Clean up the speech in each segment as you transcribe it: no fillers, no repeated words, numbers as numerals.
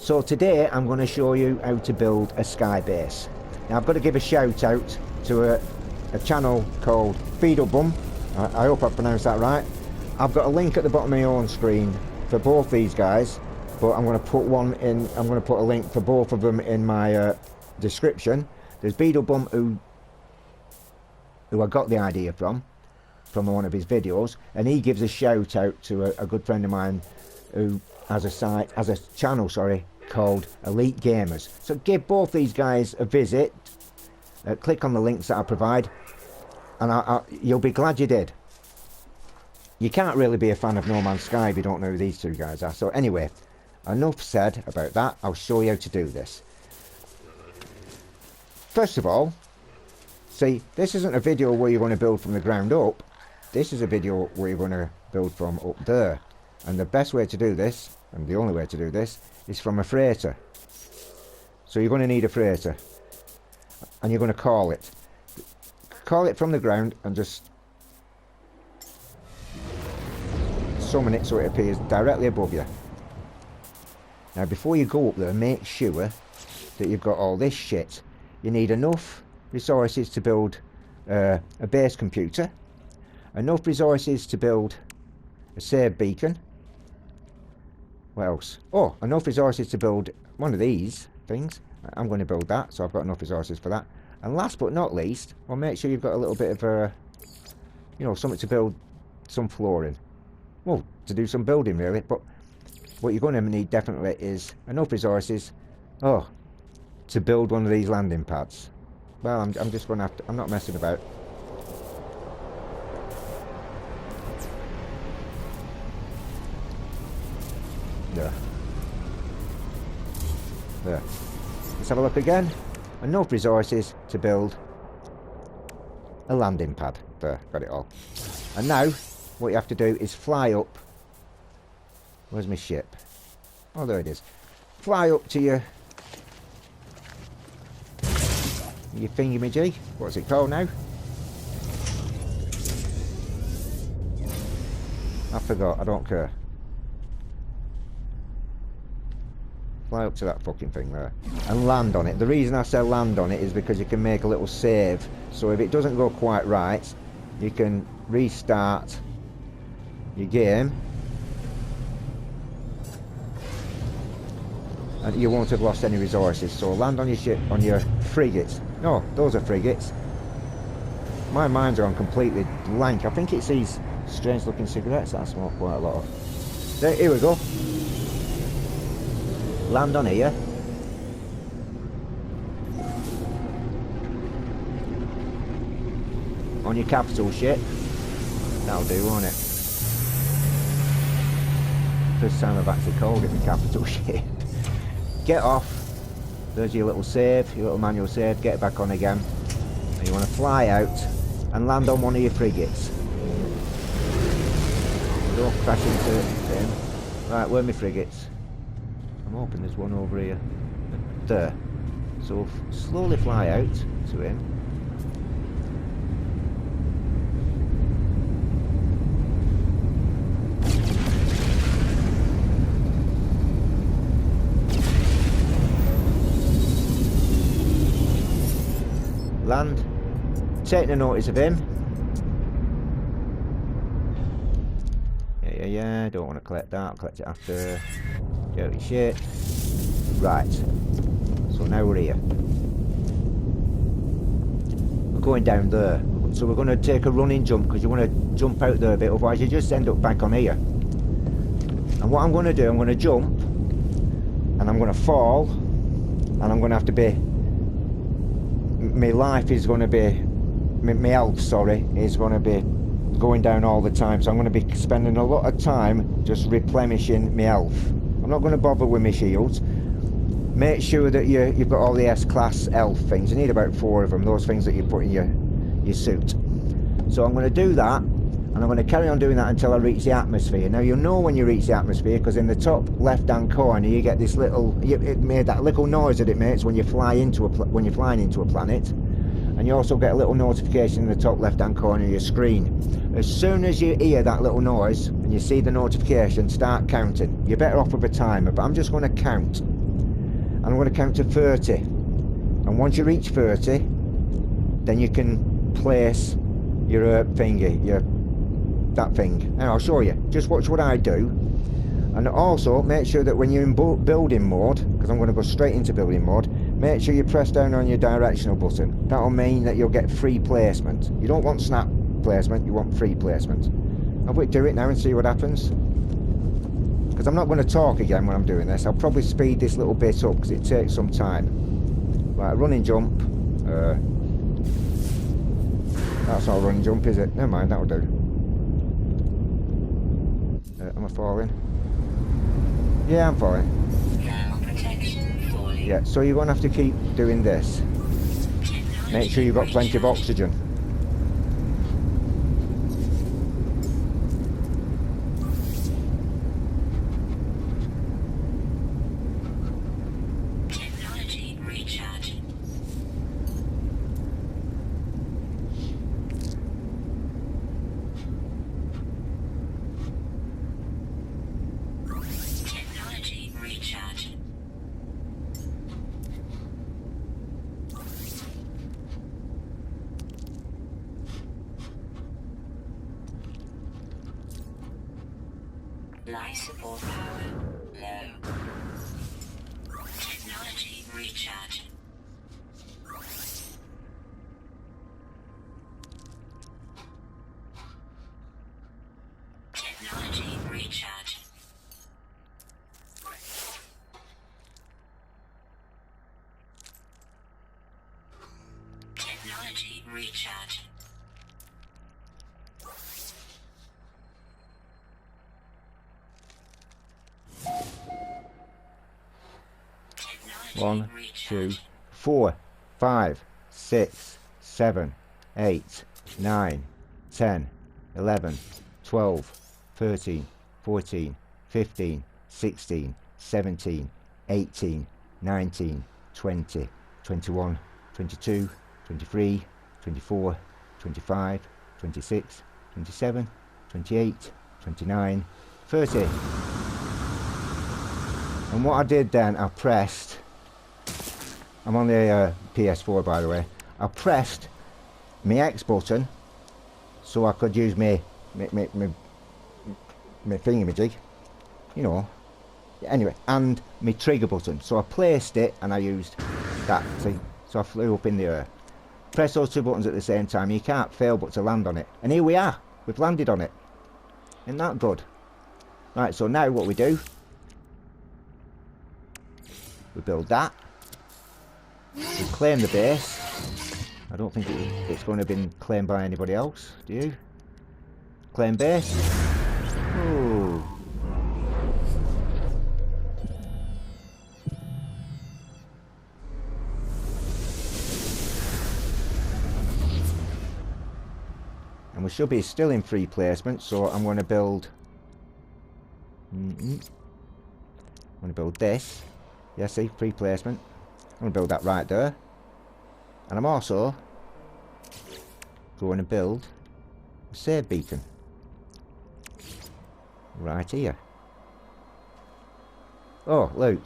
So today I'm going to show you how to build a sky base. Now I've got to give a shout out to a channel called Feedlebum. I hope I pronounced that right. I've got a link at the bottom of my own screen for both these guys, but I'm going to put one in. I'm going to put a link for both of them in my description. There's Feedlebum who I got the idea from one of his videos, and he gives a shout out to a good friend of mine who has a channel called Elite Gamers. So give both these guys a visit, click on the links that I provide, and you'll be glad you did. You can't really be a fan of No Man's Sky if you don't know who these two guys are. So anyway, enough said about that. I'll show you how to do this. First of all, see, this isn't a video where you're going to build from the ground up. This is a video where you're going to build from up there. And the best way to do this, and the only way to do this, is from a freighter. So you're going to need a freighter. And you're going to call it. Call it from the ground and just summon it so it appears directly above you. Now before you go up there, make sure that you've got all this shit. You need enough resources to build a base computer, enough resources to build a save beacon. What else? Oh, enough resources to build one of these things. I'm going to build that, so I've got enough resources for that. And last but not least, well, make sure you've got a little bit of something to build some flooring. Well, to do some building really, but what you're going to need definitely is enough resources, to build one of these landing pads. Well, I'm just going to have to, I'm not messing about. There. Let's have a look again. Enough resources to build a landing pad. There, got it all. And now, what you have to do is fly up. Where's my ship? Oh, there it is. Fly up to your thingy-majig. What's it called now? I forgot, I don't care. Fly up to that fucking thing there and land on it. The reason I say land on it is because you can make a little save, so if it doesn't go quite right you can restart your game and you won't have lost any resources. So land on your ship, on your frigates. No, those are frigates. My mind's gone completely blank. I think it's these strange looking cigarettes that I smoke quite a lot of. There, here we go. Land on here. On your capital ship. That'll do, won't it? First time I've actually called it the capital ship. Get off. There's your little save, your little manual save. Get back on again. And you want to fly out and land on one of your frigates. Don't crash into them. Right, where are my frigates? I'm hoping there's one over here. There. So slowly fly out to him. Land. Take no notice of him. Yeah, don't want to collect that. I'll collect it after. Dirty shit. Right. So now we're here. We're going down there. So we're going to take a running jump because you want to jump out there a bit, otherwise you just end up back on here. And what I'm going to do, I'm going to jump and I'm going to fall and I'm going to have to be, my life is going to be, my health, sorry, is going to be going down all the time. So I'm going to be spending a lot of time just replenishing my health. I'm not going to bother with my shields. Make sure that you've got all the S-class health things. You need about 4 of them, those things that you put in your suit. So I'm going to do that, and I'm going to carry on doing that until I reach the atmosphere. Now you'll know when you reach the atmosphere, because in the top left-hand corner you get this little, it made that little noise that it makes when you fly into when you're flying into a planet, and you also get a little notification in the top left-hand corner of your screen. As soon as you hear that little noise and you see the notification, start counting. You're better off with a timer, but I'm just going to count. and I'm going to count to 30. And once you reach 30, then you can place your thingy, that thing. And I'll show you. Just watch what I do. And also, make sure that when you're in building mode, because I'm going to go straight into building mode, make sure you press down on your directional button. That'll mean that you'll get free placement. You don't want snap placement, you want free placement. I'll do it now and see what happens. Because I'm not going to talk again when I'm doing this. I'll probably speed this little bit up because it takes some time. Right, a running jump. That's not a running jump, is it? Never mind, that'll do. Am I falling? Yeah, I'm falling. Yeah, so you're going to have to keep doing this. Make sure you've got plenty of oxygen. Technology recharging. Technology recharging. Life support power low. Technology recharging. Technology recharging. Technology recharging. 1, 2, 4, 5, 6, 7, 8, 9, 10, 11, 12, 13, 14, 15, 16, 17, 18, 19, 20, 21, 22, 23, 24, 25, 26, 27, 28, 29, 30. And what I did then, I pressed, I'm on the PS4 by the way, I pressed my X button so I could use my thingamajig, you know, anyway, and my trigger button. So I placed it and I used that, see, so I flew up in the air. Press those two buttons at the same time, you can't fail but to land on it. And here we are, we've landed on it. Isn't that good? Right, so now what we do, we build that, we claim the base. I don't think it's going to have been claimed by anybody else, do you? Claim base. Ooh. And we should be still in free placement, so I'm going to build... I'm going to build this. Yeah, see, free placement. I'm going to build that right there. And I'm also going to build a save beacon. Right here. Oh, look.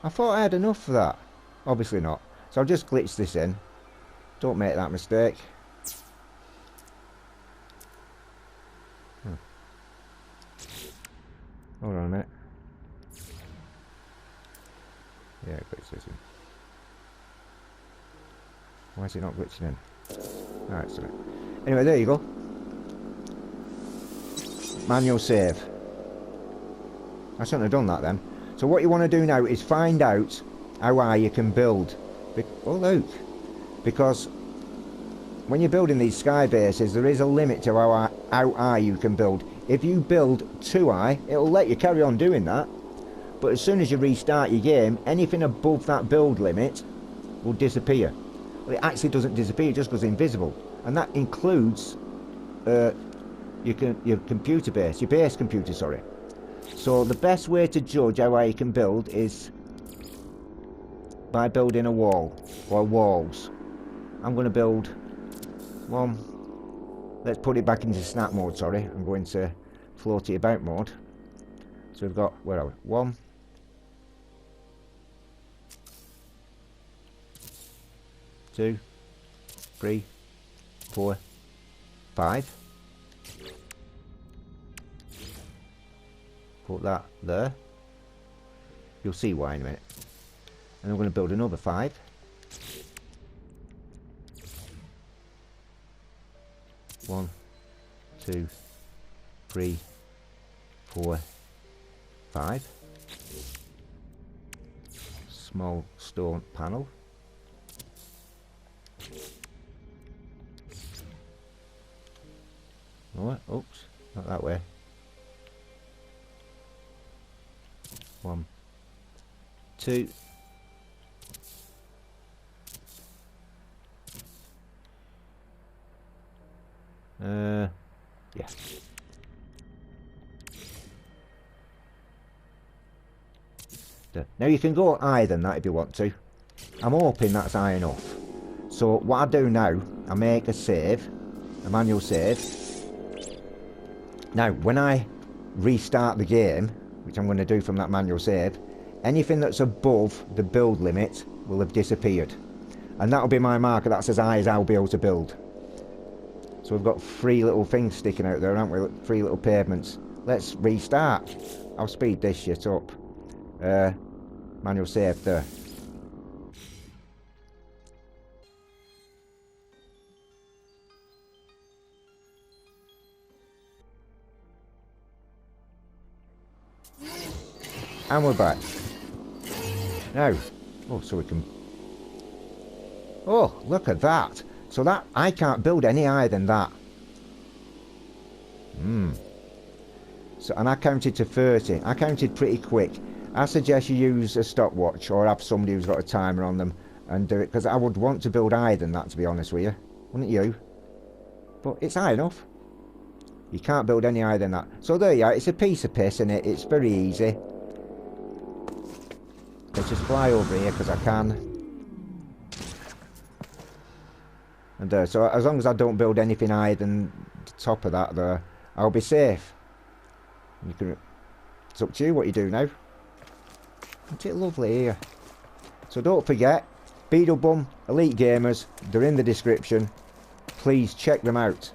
I thought I had enough for that. Obviously not. So I'll just glitch this in. Don't make that mistake. Hold on a minute. Yeah, glitch this in. Why is it not glitching in? Alright, sorry. Anyway, there you go. Manual save. I shouldn't have done that then. So what you want to do now is find out how high you can build. Oh look. Because when you're building these sky bases, there is a limit to how high you can build. If you build too high, it'll let you carry on doing that. But as soon as you restart your game, anything above that build limit will disappear. Well, it actually doesn't disappear, it just goes invisible. And that includes your computer base, your base computer, sorry. So the best way to judge how high you can build is by building a wall, or walls. I'm going to build one. Let's put it back into snap mode, sorry. I'm going to floaty about mode. So we've got, where are we? 1, 2, 3, 4, 5. Put that there. You'll see why in a minute. And I'm going to build another 5. One, 2, 3, 4, 5. Small stone panel. Oh, oops, not that way. 1, 2. Yeah. There. Now you can go higher than that if you want to. I'm hoping that's high enough. So what I do now, I make a save, a manual save. Now when I restart the game, which I'm going to do from that manual save, anything that's above the build limit will have disappeared. And that'll be my marker, that's as high as I'll be able to build. So we've got 3 little things sticking out there, haven't we? 3 little pavements. Let's restart. I'll speed this shit up. Manual save there. And we're back. Now, oh, so we can... Oh, look at that. So that, I can't build any higher than that. So, and I counted to 30. I counted pretty quick. I suggest you use a stopwatch or have somebody who's got a timer on them and do it, because I would want to build higher than that, to be honest with you. Wouldn't you? But it's high enough. You can't build any higher than that. So there you are. It's a piece of piss, isn't it? It's very easy. Let's just fly over here because I can. And there, so as long as I don't build anything higher than the top of that there, I'll be safe. You can, it's up to you what you do now. Isn't it lovely here? So don't forget, Beetlebum, Elite Gamers, they're in the description. Please check them out.